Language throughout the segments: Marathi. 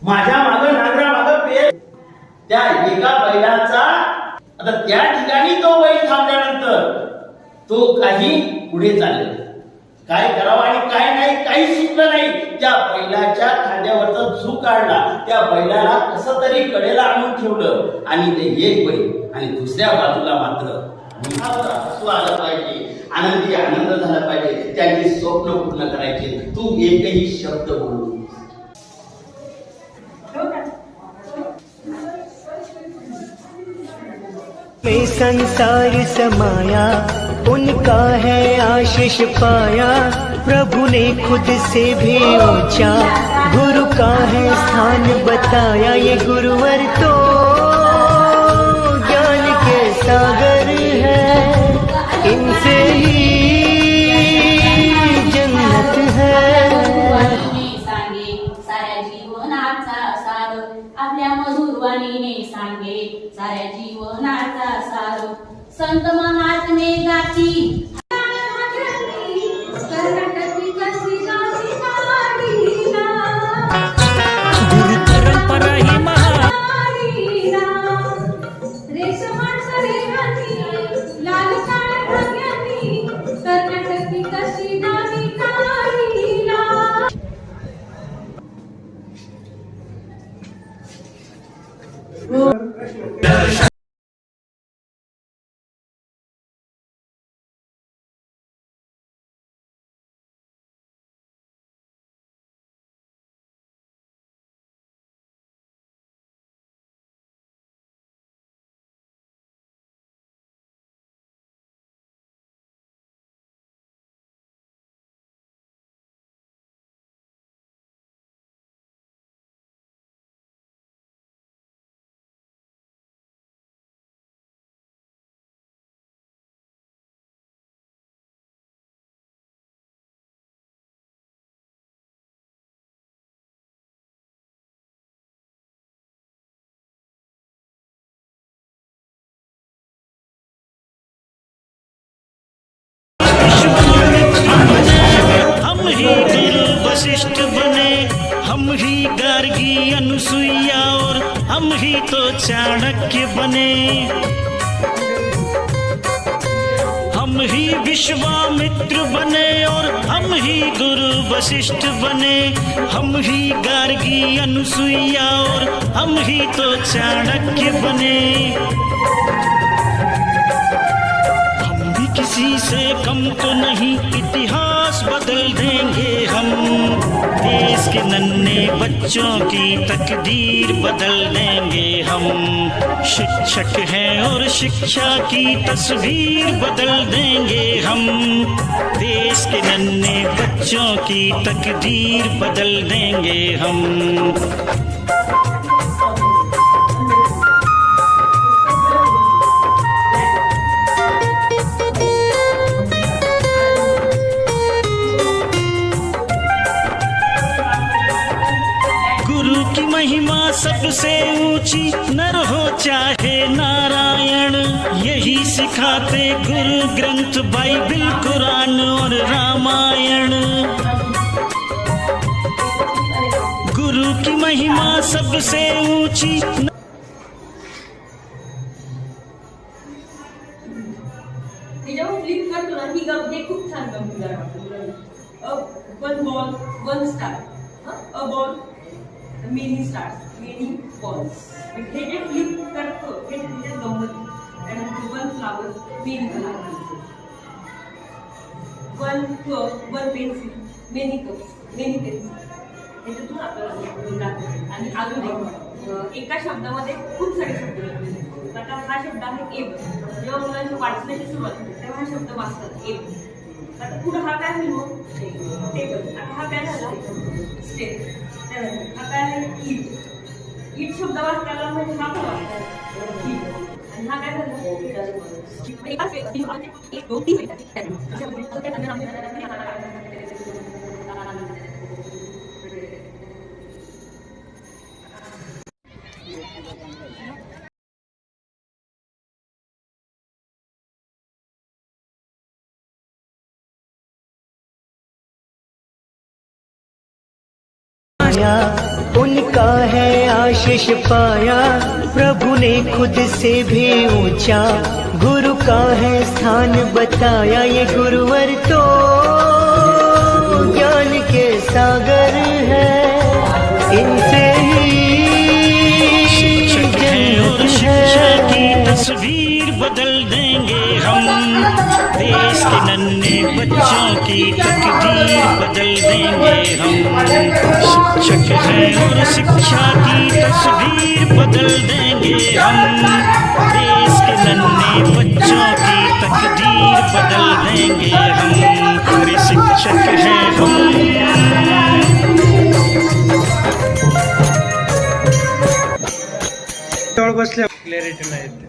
माझ्या मागं नागरा मागं पेर त्या एका बैलाचा. आता त्या ठिकाणी तो बैल थांबल्यानंतर तो काही पुढे चालेल, काय करावं आणि काय नाही काही सुचलं नाही. त्या बैलाच्या खांद्यावरचा झू काढला, त्या बैलाला कसं तरी कडेला आणून ठेवलं आणि ते एक बैल आणि दुसऱ्या बाजूला मात्र हसू आलं पाहिजे, आनंद झाला पाहिजे, त्यांची स्वप्न पूर्ण करायचे. तू एकही शब्द बोलू. में संसार समाया, उनका है आशीष पाया। प्रभु ने खुद से भी ऊंचा गुरु का है स्थान बताया। ये गुरुवर तो ज्ञान के सागर है, इनसे ही जन्नत है। आपल्या मधुरवाणीने सांगे साऱ्या जीवनाचा सार। संत महात्मे गाती गुरु परंपरा ही महा कर्नाटकी कशी नावी काढीला। वशिष्ठ बने, हम ही गार्गी अनुसुईया और हम ही तो चाणक्य बने। हम ही विश्वामित्र बने और हम ही गुरु वशिष्ठ बने। हम ही गार्गी अनुसुईया और हम ही तो चाणक्य बने। हम भी किसी से कम तो नहीं, इतिहास बदल देंगे हम। देश के नन्हे बच्चों की तकदीर बदल देंगे हम। शिक्षक हैं और शिक्षा की तस्वीर बदल देंगे हम। देश के नन्हे बच्चों की तकदीर बदल देंगे हम। महिमा सबसे ऊंची, नर हो चाहे नारायण। यही सिखाते गुरु ग्रंथ, बाइबिल, कुरान और रामायण। गुरु की महिमा सबसे ऊंची। फ्लिप करतो ना ही गमते खूप छान गमतीदार one ball one star, a ball many stars, many balls. हे जे फ्लिप करतो हे तिथे गंमत. त्यानंतर one flower, many flowers, one cup, one pencil, many cups, many pencil. याच्यातून आपल्याला आणि अजून एका शब्दामध्ये खूप सारे शब्द आहेत. आता हा शब्द आहे एब. जेव्हा मुलांची वाचण्याची सुरुवात होते तेव्हा हा शब्द वाचतात एब. आता पुढे हा काय होईल मग टेबल. आता हा काय झाला स्टेप. हा काय आहे ईट. ईट शब्द वाचताना म्हणजे हा पण वाचतात ईट. आणि हा काय झाला उनका है आशीष पाया प्रभु ने खुद से भी ऊंचा, गुरु का है स्थान बताया, ये गुरुवर तो ज्ञान के सागर है, इनसे ही शिक्षक हैं और शिक्षा की तस्वीर बदल देंगे हम, देश के नन्हे बच्चों की तकदीर बदल देंगे हम। शिक्षक हैं और शिक्षा की तस्वीर बदल देंगे हम, देश के नन्हे बच्चों की तकदीर बदल देंगे हम। अरे शिक्षक हैं हम। बसल्या क्लॅरिटी नाही येते.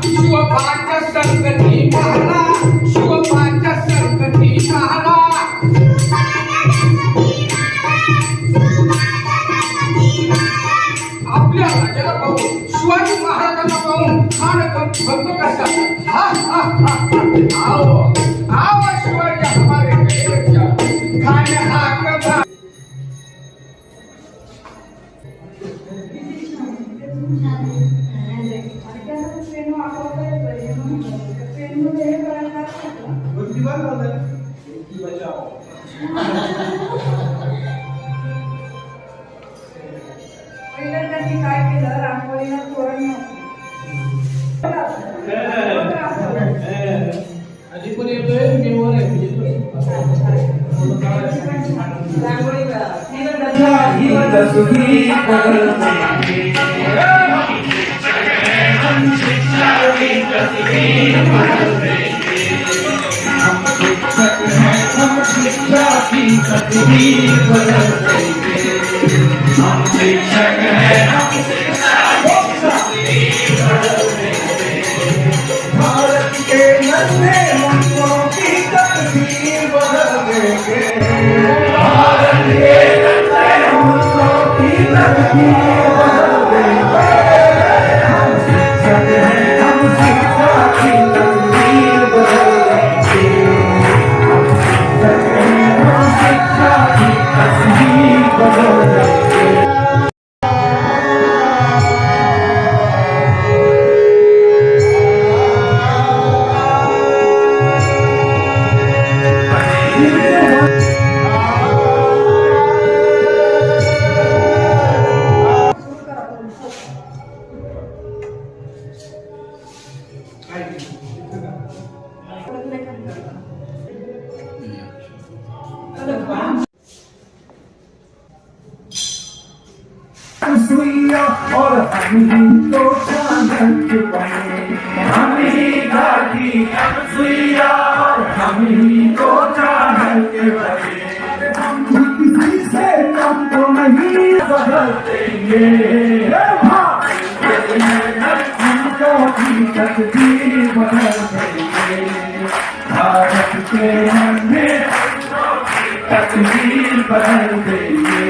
शिवबाच्या संगती मला, शिवबाच्या संगती आपल्या राजाला पाहून शिवाजी महाराजांना पाहून खान भक्त करतात. हा हा हा आओ आओ शिवाजी हमारे बच्चा खान हा कथा. पहिलं त्यांनी काय केलं, रांगोळीला तोरण आधी पण येतोय मी वर भारत के नन्हे मुल्कों की तकदीर बदल देंगे. भारत के नन्हे मुल्कों की तकदीर बदल देंगे. हम शिक्षक हैं, हम शिक्षा की तकदीर बदल देंगे. हम शिक्षक हैं, हम शिक्षा की तकदीर बदल देंगे. सुइया और हम तो चांद बने, हम ही घाटी सुइया और हम ही तो चांद बने. हम किसी से कम तो नहीं बदल देंगे. हमको भी तकदीर बदल देंगे. भारत के नन्हे तकदीर बदल देंगे.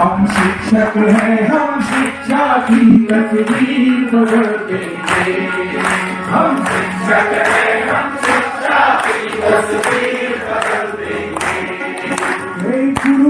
हम शिक्षक हैं, हम शिक्षा की तकदीर बदल देंगे. हम शिक्षक हैं, हम शिक्षा की तकदीर बदल देंगे. गुरु